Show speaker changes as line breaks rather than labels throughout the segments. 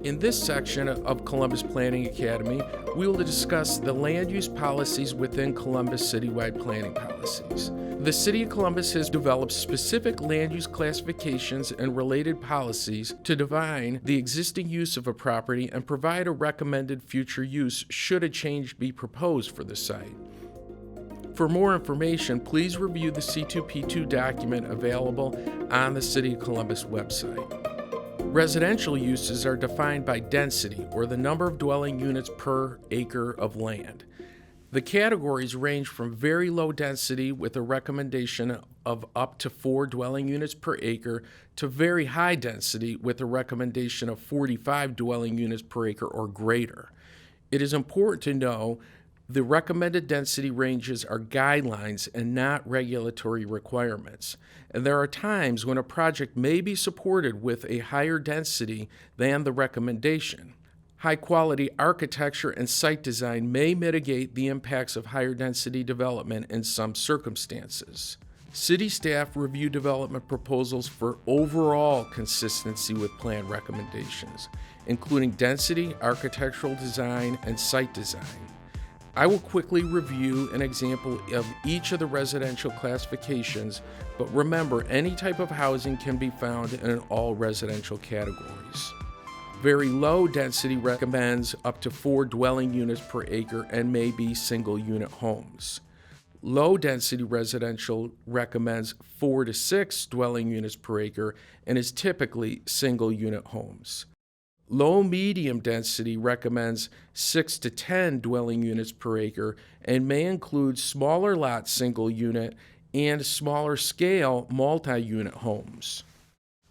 In this section of Columbus Planning Academy, we will discuss the land use policies within Columbus citywide planning policies. The City of Columbus has developed specific land use classifications and related policies to define the existing use of a property and provide a recommended future use should a change be proposed for the site. For more information, please review the C2P2 document available on the City of Columbus website. Residential uses are defined by density, or the number of dwelling units per acre of land. The categories range from very low density with a recommendation of up to 4 dwelling units per acre to very high density with a recommendation of 45 dwelling units per acre or greater. It is important to know the recommended density ranges are guidelines and not regulatory requirements, and there are times when a project may be supported with a higher density than the recommendation. High-quality architecture and site design may mitigate the impacts of higher density development in some circumstances. City staff review development proposals for overall consistency with plan recommendations, including density, architectural design, and site design. I will quickly review an example of each of the residential classifications, but remember, any type of housing can be found in all residential categories. Very low density recommends up to 4 dwelling units per acre and may be single unit homes. Low density residential recommends 4 to 6 dwelling units per acre and is typically single unit homes. Low-medium density recommends 6 to 10 dwelling units per acre and may include smaller lot single unit and smaller scale multi-unit homes.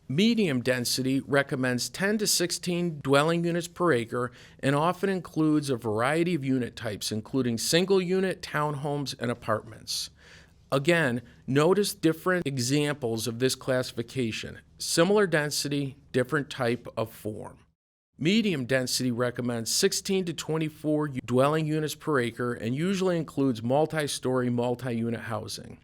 Medium density recommends 10 to 16 dwelling units per acre and often includes a variety of unit types, including single unit, townhomes, and apartments. Again, notice different examples of this classification. Similar density, different type of form. Medium density recommends 16 to 24 dwelling units per acre and usually includes multi-story, multi-unit housing.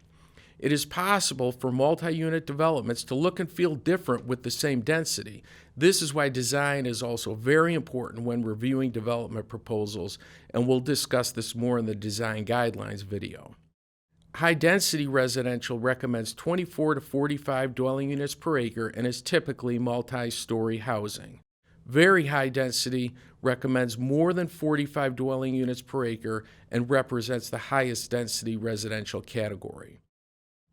It is possible for multi-unit developments to look and feel different with the same density. This is why design is also very important when reviewing development proposals, and we'll discuss this more in the design guidelines video. High-density residential recommends 24 to 45 dwelling units per acre and is typically multi-story housing. Very high density recommends more than 45 dwelling units per acre and represents the highest density residential category.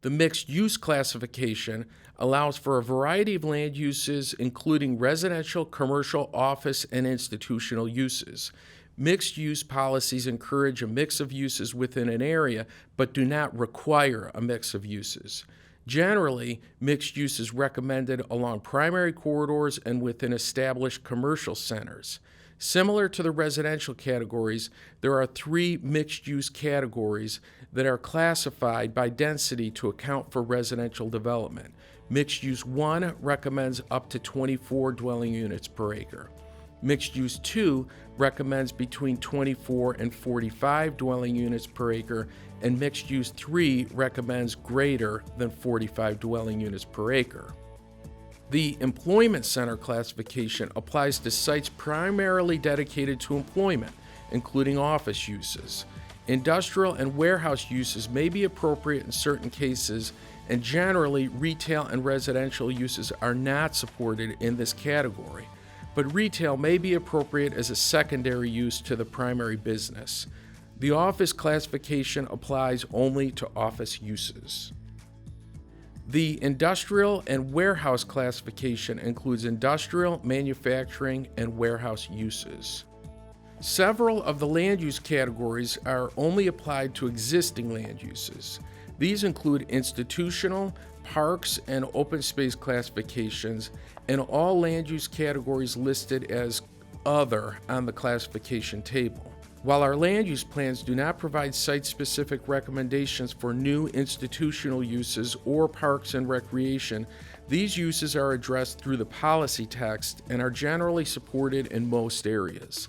The mixed-use classification allows for a variety of land uses, including residential, commercial, office, and institutional uses. Mixed-use policies encourage a mix of uses within an area, but do not require a mix of uses. Generally, mixed use is recommended along primary corridors and within established commercial centers. Similar to the residential categories, there are 3 mixed-use categories that are classified by density to account for residential development. Mixed-use 1 recommends up to 24 dwelling units per acre. Mixed-use 2 recommends between 24 and 45 dwelling units per acre, and mixed-use 3 recommends greater than 45 dwelling units per acre. The employment center classification applies to sites primarily dedicated to employment, including office uses. Industrial and warehouse uses may be appropriate in certain cases, and generally retail and residential uses are not supported in this category. But retail may be appropriate as a secondary use to the primary business. The office classification applies only to office uses. The industrial and warehouse classification includes industrial, manufacturing, and warehouse uses. Several of the land use categories are only applied to existing land uses. These include institutional, parks, and open space classifications, and all land use categories listed as other on the classification table. While our land use plans do not provide site-specific recommendations for new institutional uses or parks and recreation, these uses are addressed through the policy text and are generally supported in most areas.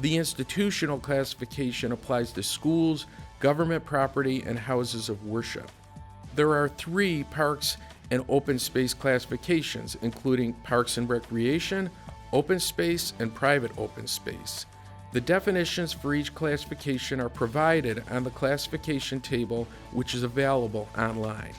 The institutional classification applies to schools, government property, and houses of worship. There are 3 parks and open space classifications, including parks and recreation, open space, and private open space. The definitions for each classification are provided on the classification table, which is available online.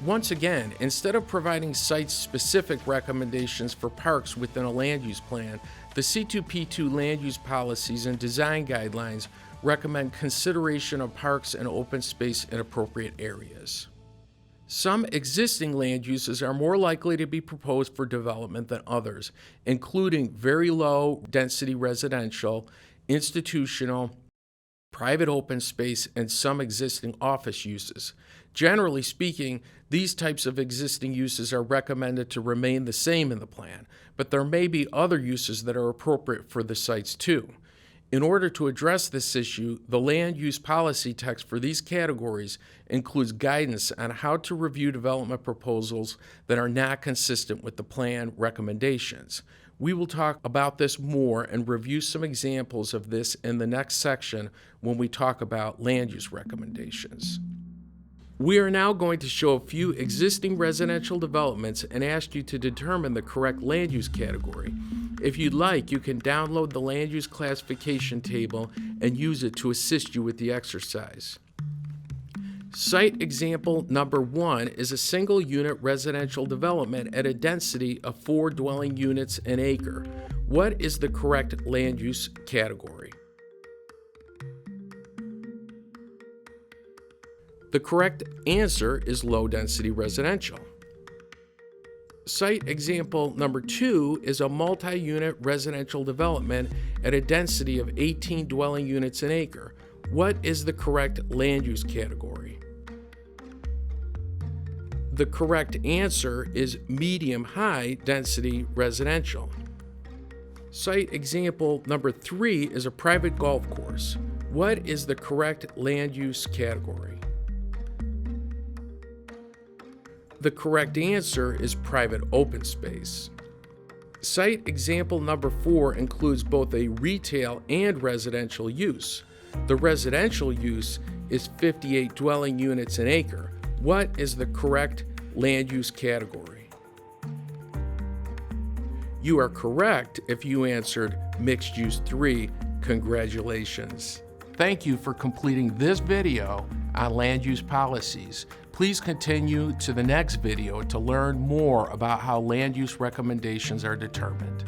Once again, instead of providing site-specific recommendations for parks within a land use plan, the C2P2 land use policies and design guidelines recommend consideration of parks and open space in appropriate areas. Some existing land uses are more likely to be proposed for development than others, including very low density residential, institutional, private open space, and some existing office uses. Generally speaking, these types of existing uses are recommended to remain the same in the plan, but there may be other uses that are appropriate for the sites too. In order to address this issue, the land use policy text for these categories includes guidance on how to review development proposals that are not consistent with the plan recommendations. We will talk about this more and review some examples of this in the next section when we talk about land use recommendations. We are now going to show a few existing residential developments and ask you to determine the correct land use category. If you'd like, you can download the land use classification table and use it to assist you with the exercise. Site example number 1 is a single unit residential development at a density of 4 dwelling units an acre. What is the correct land use category? The correct answer is low density residential. Site example number 2 is a multi-unit residential development at a density of 18 dwelling units an acre. What is the correct land use category? The correct answer is medium-high density residential. Site example number 3 is a private golf course. What is the correct land use category? The correct answer is private open space. Site example number 4 includes both a retail and residential use. The residential use is 58 dwelling units an acre. What is the correct land use category? You are correct if you answered mixed use 3. Congratulations. Thank you for completing this video on land use policies. Please continue to the next video to learn more about how land use recommendations are determined.